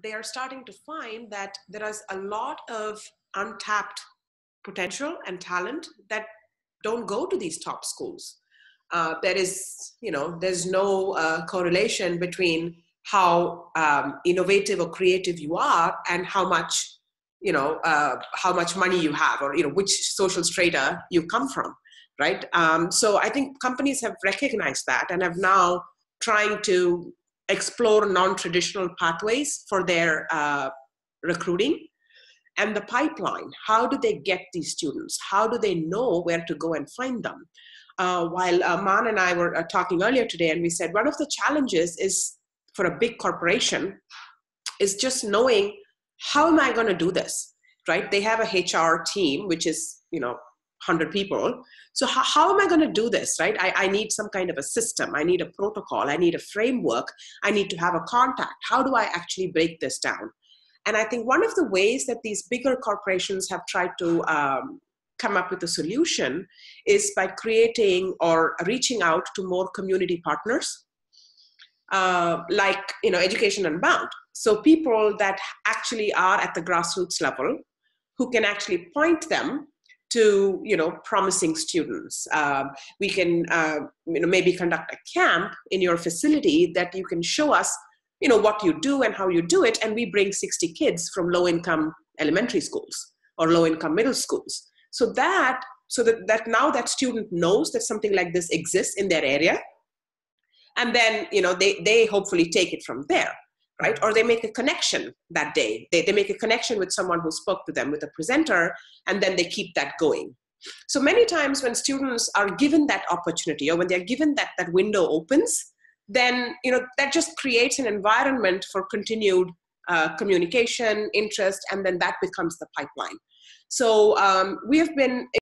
they are starting to find that there is a lot of untapped potential and talent that don't go to these top schools. There's no correlation between how innovative or creative you are and how much money you have, or which social strata you come from, right? So I think companies have recognized that and have now trying to explore non-traditional pathways for their recruiting. And the pipeline, how do they get these students? How do they know where to go and find them? While Man and I were talking earlier today, and we said one of the challenges is for a big corporation is just knowing, how am I going to do this, right? They have a HR team, which is, 100 people. So how am I going to do this, right? I need some kind of a system. I need a protocol. I need a framework. I need to have a contact. How do I actually break this down? And I think one of the ways that these bigger corporations have tried to come up with a solution is by creating or reaching out to more community partners, like Education Unbound. So people that actually are at the grassroots level, who can actually point them to promising students. We can maybe conduct a camp in your facility that you can show us what you do and how you do it, and we bring 60 kids from low-income elementary schools or low-income middle schools. So that now that student knows that something like this exists in their area, and then they hopefully take it from there, right? Or they make a connection that day. They make a connection with someone who spoke to them, with a presenter, and then they keep that going. So many times when students are given that opportunity, or when they're given that window opens, then that just creates an environment for continued communication, interest, and then that becomes the pipeline. So we have been